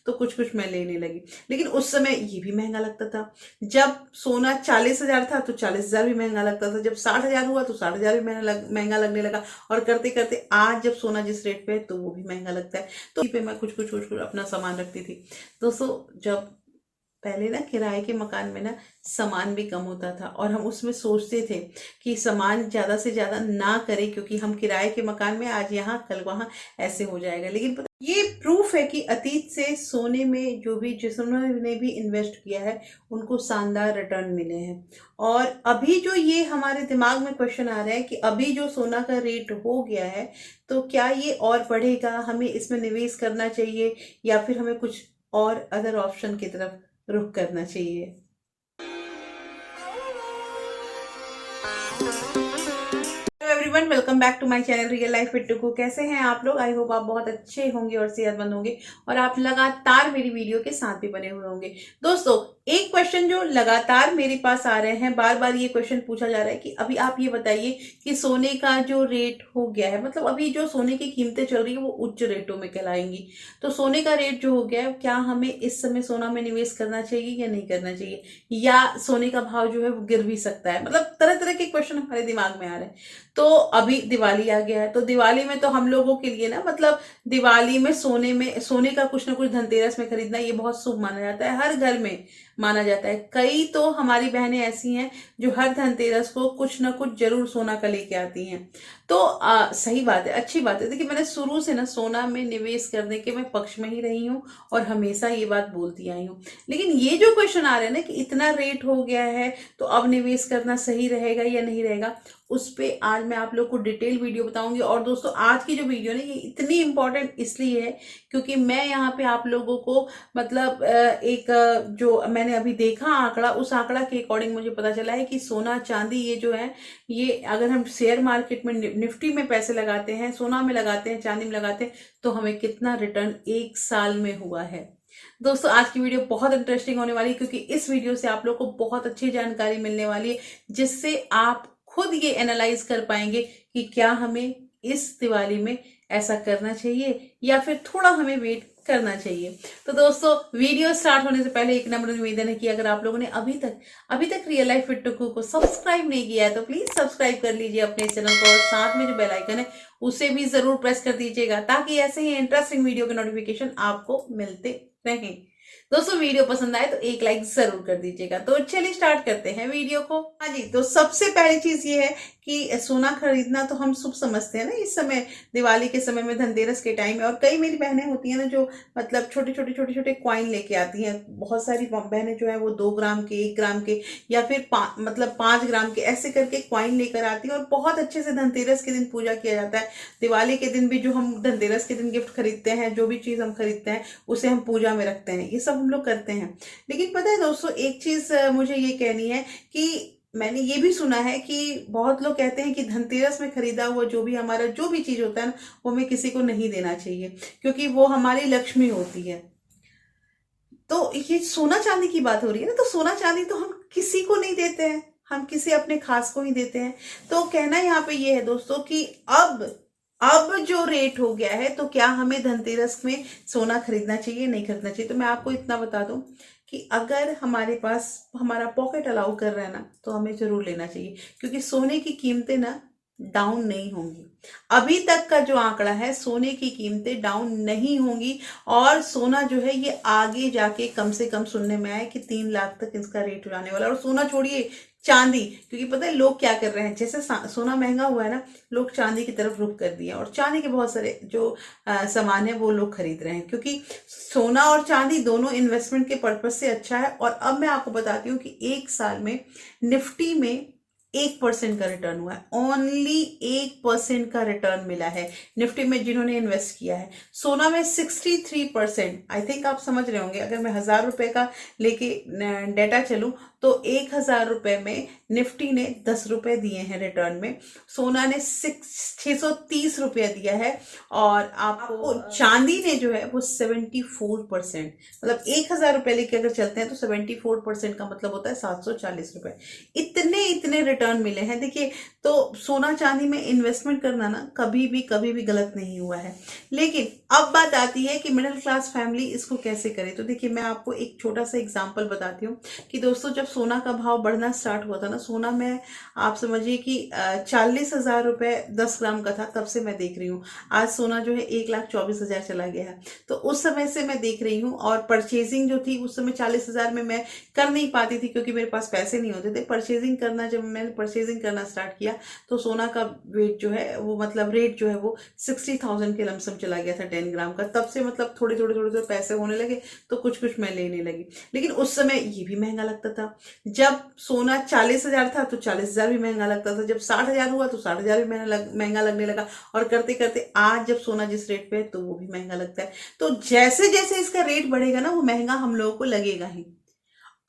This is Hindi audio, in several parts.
तो कुछ कुछ मैं लेने लगी। लेकिन उस समय ये भी महंगा लगता था। जब सोना 40,000 था तो 40,000 भी महंगा लगता था, जब 60,000 हुआ तो 60,000 भी महंगा लगने लगा, और करते करते आज जब सोना जिस रेट पे है तो वो भी महंगा लगता है। तो पे मैं कुछ कुछ अपना सामान रखती थी। दोस्तों, जब पहले ना किराए के मकान में ना सामान भी कम होता था, और हम उसमें सोचते थे कि सामान ज्यादा से ज्यादा ना करें, क्योंकि हम किराए के मकान में आज यहाँ कल वहां ऐसे हो जाएगा। लेकिन पता ये प्रूफ है कि अतीत से सोने में जो भी जिन्होंने भी इन्वेस्ट किया है उनको शानदार रिटर्न मिले हैं। और अभी जो ये हमारे दिमाग में क्वेश्चन आ रहा है कि अभी जो सोना का रेट हो गया है तो क्या ये और बढ़ेगा, हमें इसमें निवेश करना चाहिए या फिर हमें कुछ और अदर ऑप्शन की तरफ रुख करना चाहिए। Hello everyone, welcome back to my channel real life with Tuku. कैसे हैं आप लोग? आई होप आप बहुत अच्छे होंगे और सेहतमंद होंगे, और आप लगातार मेरी वीडियो के साथ भी बने हुए होंगे। दोस्तों, एक क्वेश्चन जो लगातार मेरे पास आ रहे हैं, बार बार ये क्वेश्चन पूछा जा रहा है कि अभी आप ये बताइए कि सोने का जो रेट हो गया है, मतलब अभी जो सोने की कीमतें चल रही है वो उच्च रेटों में कहलाएंगी। तो सोने का रेट जो हो गया है, क्या हमें इस समय सोना में निवेश करना चाहिए या नहीं करना चाहिए, या सोने का भाव जो है वो गिर भी सकता है? मतलब तरह तरह के क्वेश्चन हमारे दिमाग में आ रहे हैं। तो अभी दिवाली आ गया है, तो दिवाली में तो हम लोगों के लिए ना, मतलब दिवाली में सोने का कुछ ना कुछ धनतेरस में खरीदना ये बहुत शुभ माना जाता है, हर घर में माना जाता है। कई तो हमारी बहनें ऐसी हैं जो हर धनतेरस को कुछ ना कुछ जरूर सोना का लेके आती हैं। तो सही बात है, अच्छी बात है। देखिए, मैंने शुरू से ना सोना में निवेश करने के मैं पक्ष में ही रही हूँ और हमेशा ये बात बोलती आई हूँ। लेकिन ये जो क्वेश्चन आ रहे हैं ना कि इतना रेट हो गया है तो अब निवेश करना सही रहेगा या नहीं रहेगा, उस पे आज मैं आप लोग को डिटेल वीडियो बताऊंगी। और दोस्तों, आज की जो वीडियो ना ये इतनी इंपॉर्टेंट इसलिए है क्योंकि मैं यहाँ पे आप लोगों को, मतलब जो मैंने अभी देखा आंकड़ा, उस आंकड़ा के अकॉर्डिंग मुझे पता चला है कि सोना चांदी ये जो है, ये अगर हम शेयर मार्केट में निफ्टी में पैसे लगाते हैं, सोना में लगाते हैं, चांदी में लगाते हैं, तो हमें कितना रिटर्न एक साल में हुआ है। दोस्तों, आज की वीडियो बहुत इंटरेस्टिंग होने वाली है, क्योंकि इस वीडियो से आप लोग को बहुत अच्छी जानकारी मिलने वाली है, जिससे आप खुद ये एनालाइज कर पाएंगे कि क्या हमें इस दिवाली में ऐसा करना चाहिए या फिर थोड़ा हमें वेट करना चाहिए। तो दोस्तों, वीडियो स्टार्ट होने से पहले एक नम्र निवेदन है कि अगर आप लोगों ने अभी तक रियल लाइफ विद टुकू को सब्सक्राइब नहीं किया है तो प्लीज सब्सक्राइब कर लीजिए अपने चैनल को, और साथ में जो बेल आइकन है उसे भी जरूर प्रेस कर दीजिएगा, ताकि ऐसे ही इंटरेस्टिंग वीडियो के नोटिफिकेशन आपको मिलते रहें। दोस्तों, वीडियो पसंद आए तो एक लाइक जरूर कर दीजिएगा। तो चलिए स्टार्ट करते हैं वीडियो को। हाँ जी, तो सबसे पहली चीज ये है कि सोना खरीदना तो हम शुभ समझते हैं ना इस समय, दिवाली के समय में, धनतेरस के टाइम में। और कई मेरी बहनें होती हैं ना जो मतलब छोटे छोटे कॉइन लेके आती हैं। बहुत सारी बहनें जो है वो 2 ग्राम के, 1 ग्राम के, या फिर मतलब 5 ग्राम के ऐसे करके कॉइन लेकर आती हैं, और बहुत अच्छे से धनतेरस के दिन पूजा किया जाता है। दिवाली के दिन भी जो हम धनतेरस के दिन गिफ्ट खरीदते हैं, जो भी चीज हम खरीदते हैं उसे हम पूजा में रखते हैं, ये सब हम लोग करते हैं। लेकिन पता है दोस्तों, एक चीज मुझे ये कहनी है कि मैंने ये भी सुना है कि बहुत लोग कहते हैं कि धनतेरस में खरीदा हुआ जो भी हमारा जो भी चीज होता है ना, वो हमें किसी को नहीं देना चाहिए, क्योंकि वो हमारी लक्ष्मी होती है। तो ये सोना चांदी की बात हो रही है ना, तो सोना चांदी तो हम किसी को नहीं देते हैं, हम किसी अपने खास को ही देते हैं। तो कहना यहाँ पे ये है दोस्तों कि अब जो रेट हो गया है, तो क्या हमें धनतेरस में सोना खरीदना चाहिए, नहीं खरीदना चाहिए? तो मैं आपको इतना बता दूं कि अगर हमारे पास हमारा पॉकेट अलाउ कर रहा है ना, तो हमें जरूर लेना चाहिए, क्योंकि सोने की कीमतें ना डाउन नहीं होंगी। अभी तक का जो आंकड़ा है, सोने की कीमतें डाउन नहीं होंगी, और सोना जो है ये आगे जाके कम से कम सुनने में आया कि 3 लाख तक इसका रेट हो जाने वाला। और सोना छोड़िए, चांदी, क्योंकि पता है लोग क्या कर रहे हैं, जैसे सोना महंगा हुआ है ना, लोग चांदी की तरफ रुख कर दिए, और चांदी के बहुत सारे जो सामान है वो लोग खरीद रहे हैं, क्योंकि सोना और चांदी दोनों इन्वेस्टमेंट के पर्पज से अच्छा है। और अब मैं आपको बताती हूँ कि एक साल में निफ्टी में 1% का रिटर्न हुआ है, ओनली 1% का रिटर्न मिला है निफ्टी में जिन्होंने इन्वेस्ट किया है। सोना में 63%। आई थिंक आप समझ रहे होंगे, अगर मैं 1,000 रुपए का लेके डेटा चलूं तो 1,000 रुपए में निफ्टी ने 10 रुपए दिए हैं रिटर्न में, सोना ने 630 रुपया दिया है, और आपको चांदी ने जो है वो 74%, मतलब 1000 रुपए लेके अगर चलते हैं तो 74% का मतलब होता है 740 रुपए। इतने इतने रिटर्न मिले हैं। देखिए, तो सोना चांदी में इन्वेस्टमेंट करना ना कभी भी गलत नहीं हुआ है। लेकिन अब बात आती है कि मिडिल क्लास फैमिली इसको कैसे करे। तो देखिए, मैं आपको एक छोटा सा एग्जांपल बताती हूँ कि दोस्तों, जब सोना का भाव बढ़ना स्टार्ट हुआ था ना, सोना में आप समझिए कि 40,000 रुपए 10 ग्राम का था, तब से मैं देख रही हूँ। आज सोना जो है 1,24,000 चला गया है। तो उस समय से मैं देख रही हूँ, और परचेजिंग जो थी उस समय 40,000 में मैं कर नहीं पाती थी, क्योंकि मेरे पास पैसे नहीं होते थे। परचेजिंग करना, जब मैंने परचेजिंग करना स्टार्ट किया तो सोना का वेट जो है वो, मतलब रेट जो है वो 60,000 के लमसम चला गया था 10 ग्राम का। तब से मतलब थोड़े थोड़े थोड़े थोड़े पैसे होने लगे, तो कुछ कुछ मैं लेने लगी। लेकिन उस समय ये भी महंगा लगता था। जब सोना 40,000 था तो 40,000 भी महंगा लगता था। जब 60,000 हुआ तो 60,000 भी महंगा लगने लगा, और करते करते आज जब सोना जिस रेट पे है तो वो भी महंगा लगता है। तो जैसे जैसे इसका रेट बढ़ेगा ना, वो महंगा हम लोगों को लगेगा ही।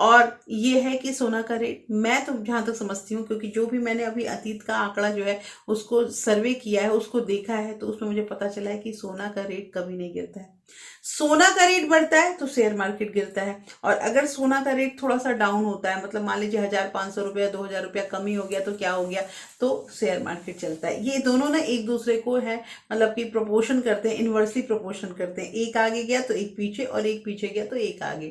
और ये है कि सोना का रेट, मैं तो जहां तक समझती हूँ, क्योंकि जो भी मैंने अभी अतीत का आंकड़ा जो है उसको सर्वे किया है, उसको देखा है, तो उसमें मुझे पता चला है कि सोना का रेट कभी नहीं गिरता है। सोना का रेट बढ़ता है तो शेयर मार्केट गिरता है, और अगर सोना का रेट थोड़ा सा डाउन होता है, मतलब मान लीजिए 1,500 रुपया 2,000 रुपया कमी हो गया, तो क्या हो गया, तो शेयर मार्केट चलता है। ये दोनों ना एक दूसरे को है, मतलब कि प्रोपोर्शन करते हैं, इनवर्सली प्रोपोर्शन करते हैं। एक आगे गया तो एक पीछे, और एक पीछे गया तो एक आगे।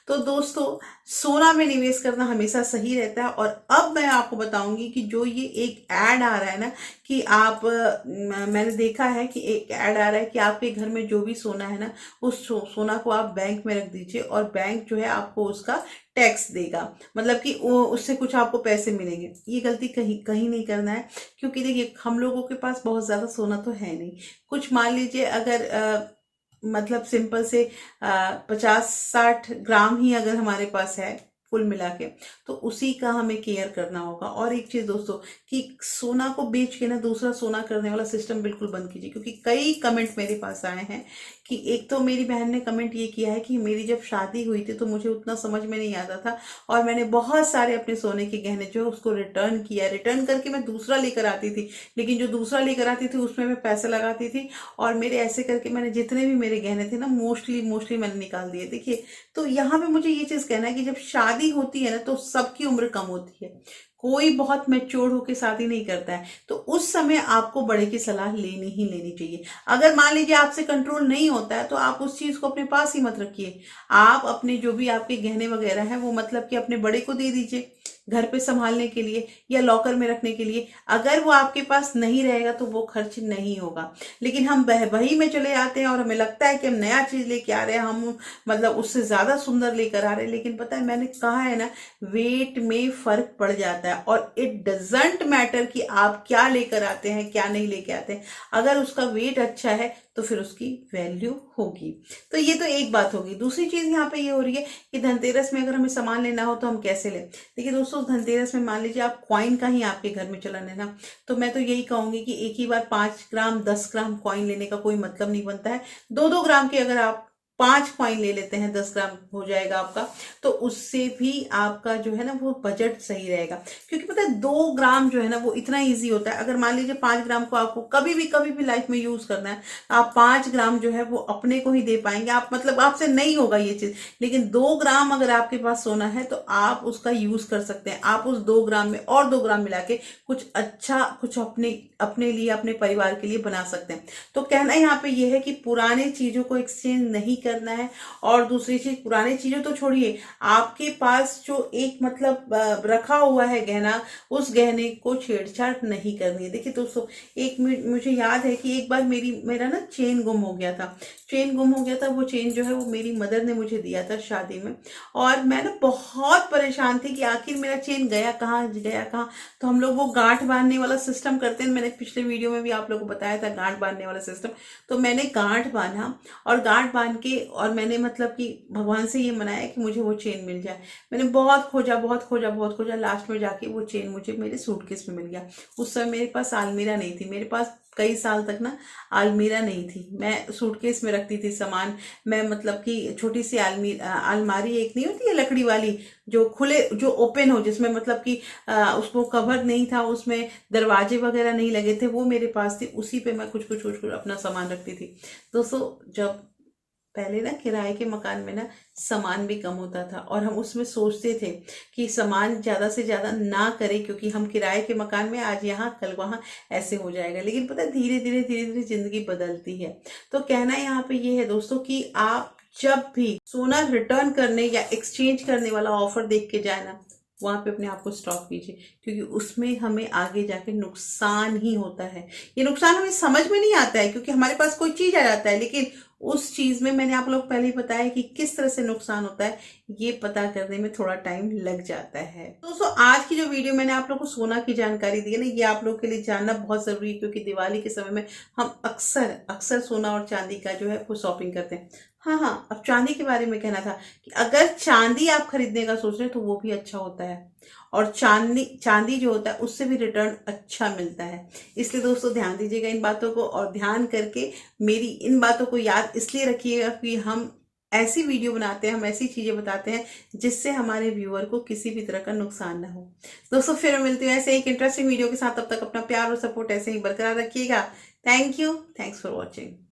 तो दोस्तों, सोना में निवेश करना हमेशा सही रहता है। और अब मैं आपको बताऊंगी कि जो ये एक ऐड आ रहा है ना, कि आप मैंने देखा है कि एक ऐड आ रहा है कि आपके घर में जो भी सोना है ना, उस सोना को आप बैंक में रख दीजिए, और बैंक जो है आपको उसका टैक्स देगा, मतलब कि वो उससे कुछ आपको पैसे मिलेंगे। ये गलती कहीं कहीं नहीं करना है, क्योंकि देखिए, हम लोगों के पास बहुत ज्यादा सोना तो है नहीं। कुछ मान लीजिए, अगर मतलब सिंपल से 50-60 ग्राम ही अगर हमारे पास है कुल मिला के, तो उसी का हमें केयर करना होगा। और एक चीज दोस्तों, कि सोना को बेच के ना दूसरा सोना करने वाला सिस्टम बिल्कुल बंद कीजिए। क्योंकि कई कमेंट मेरे पास आए हैं, कि एक तो मेरी बहन ने कमेंट ये किया है कि मेरी जब शादी हुई थी तो मुझे उतना समझ में नहीं आता था, और मैंने बहुत सारे अपने सोने के गहने जो है उसको रिटर्न किया, रिटर्न करके मैं दूसरा लेकर आती थी, लेकिन जो दूसरा लेकर आती थी उसमें मैं पैसे लगाती थी, और मेरे ऐसे करके मैंने जितने भी मेरे गहने थे ना, मोस्टली मोस्टली मैंने निकाल दिए। देखिए, तो यहाँ पे मुझे ये चीज कहना है कि जब शादी होती है ना, तो सबकी उम्र कम होती है, कोई बहुत मैच्योर होकर शादी नहीं करता है। तो उस समय आपको बड़े की सलाह लेनी ही लेनी चाहिए। अगर मान लीजिए आपसे कंट्रोल नहीं होता है, तो आप उस चीज को अपने पास ही मत रखिए। आप अपने जो भी आपके गहने वगैरह हैं वो मतलब कि अपने बड़े को दे दीजिए, घर पे संभालने के लिए या लॉकर में रखने के लिए। अगर वो आपके पास नहीं रहेगा तो वो खर्च नहीं होगा। लेकिन हम वही में चले आते हैं, और हमें लगता है कि हम नया चीज लेके आ रहे हैं, हम मतलब उससे ज्यादा सुंदर लेकर आ रहे हैं। लेकिन पता है, मैंने कहा है ना, वेट में फर्क पड़ जाता है, और इट डजेंट मैटर कि आप क्या लेकर आते हैं क्या नहीं लेके आते हैं। अगर उसका वेट अच्छा है तो फिर उसकी वैल्यू होगी। तो ये तो एक बात होगी। दूसरी चीज यहाँ पे ये हो रही है कि धनतेरस में अगर हमें सामान लेना हो तो हम कैसे लें। देखिए दोस्तों, धनतेरस में मान लीजिए आप कॉइन का ही आपके घर में चलन है ना, तो मैं तो यही कहूंगी कि एक ही बार 5 ग्राम 10 ग्राम कॉइन लेने का कोई मतलब नहीं बनता है। 2-2 ग्राम के अगर आप 5 कॉइन ले लेते हैं, 10 ग्राम हो जाएगा आपका, तो उससे भी आपका जो है ना वो बजट सही रहेगा। क्योंकि पता है, 2 ग्राम जो है ना वो इतना इजी होता है। अगर मान लीजिए 5 ग्राम को आपको कभी भी लाइफ में यूज करना है, आप 5 ग्राम जो है वो अपने को ही दे पाएंगे, आप मतलब आपसे नहीं होगा ये चीज। लेकिन 2 ग्राम अगर आपके पास सोना है तो आप उसका यूज कर सकते हैं। आप उस 2 ग्राम में और 2 ग्राम मिला के कुछ अच्छा, कुछ अपने अपने लिए, अपने परिवार के लिए बना सकते हैं। तो कहना यहाँ पे ये है कि पुराने चीजों को एक्सचेंज नहीं करना है। और दूसरी चीज, पुरानी चीजों तो छोड़िए, आपके पास जो एक मतलब रखा हुआ है गहना, उस गहने को छेड़छाड़ नहीं करनी है। देखिए दोस्तों, एक मुझे याद है कि एक बार मेरा ना चेन गुम हो गया था। चेन गुम हो गया था। वो चेन जो है वो मेरी मदर ने मुझे दिया था शादी में, और मैं ना बहुत परेशान थी कि आखिर मेरा चेन गया कहाँ, गया कहाँ। तो हम लोग वो गांठ बांधने वाला सिस्टम करते हैं, मैंने पिछले वीडियो में भी आप लोगों को बताया था गांठ बांधने वाला सिस्टम। तो मैंने गांठ बांधा, और गांठ बांध के, और मैंने मतलब कि भगवान से ये मनाया कि मुझे वो चेन मिल जाए। मैंने बहुत खोजा, बहुत खोजा, बहुत खोजा, लास्ट में जाके वो चेन मुझे मेरे सूटकेस में मिल गया। उस समय मेरे पास अलमीरा नहीं थी, मेरे पास कई साल तक ना अलमीरा नहीं थी, मैं सूटकेस में रखती थी सामान। मैं मतलब कि छोटी सी अलमारी एक नहीं होती है लकड़ी वाली, जो खुले जो ओपन हो, जिसमें मतलब कि उसको कवर नहीं था, उसमें दरवाजे वगैरह नहीं लगे थे, वो मेरे पास थी। उसी पे मैं कुछ अपना सामान रखती थी। दोस्तों, जब पहले ना किराए के मकान में ना सामान भी कम होता था, और हम उसमें सोचते थे कि सामान ज़्यादा से ज़्यादा ना करें, क्योंकि हम किराए के मकान में आज यहाँ कल वहाँ ऐसे हो जाएगा। लेकिन पता है, धीरे धीरे ज़िंदगी बदलती है। तो कहना यहाँ पे ये है दोस्तों कि आप जब भी सोना रिटर्न करने या एक्सचेंज करने वाला ऑफर देख के जाए ना, वहां पे अपने आप को स्टॉप कीजिए, क्योंकि उसमें हमें आगे जाके नुकसान ही होता है। ये नुकसान हमें समझ में नहीं आता है, क्योंकि हमारे पास कोई चीज आ जाता है, लेकिन उस चीज में मैंने आप लोग पहले ही बताया कि किस तरह से नुकसान होता है, ये पता करने में थोड़ा टाइम लग जाता है। दोस्तों, आज की जो वीडियो मैंने आप लोग को सोना की जानकारी दी है ना, ये आप लोग के लिए जानना बहुत जरूरी है, क्योंकि दिवाली के समय में हम अक्सर अक्सर सोना और चांदी का जो है वो शॉपिंग करते हैं। हाँ हाँ, अब चांदी के बारे में कहना था कि अगर चांदी आप खरीदने का सोच रहे हैं तो वो भी अच्छा होता है, और चांदी चांदी जो होता है उससे भी रिटर्न अच्छा मिलता है। इसलिए दोस्तों, ध्यान दीजिएगा इन बातों को, और ध्यान करके मेरी इन बातों को याद इसलिए रखिएगा कि हम ऐसी वीडियो बनाते हैं, हम ऐसी चीजें बताते हैं जिससे हमारे व्यूअर को किसी भी तरह का नुकसान ना हो। दोस्तों, फिर मिलते हैं ऐसे एक इंटरेस्टिंग वीडियो के साथ। तब तक अपना प्यार और सपोर्ट ऐसे ही बरकरार रखिएगा। Thank you, thanks for watching.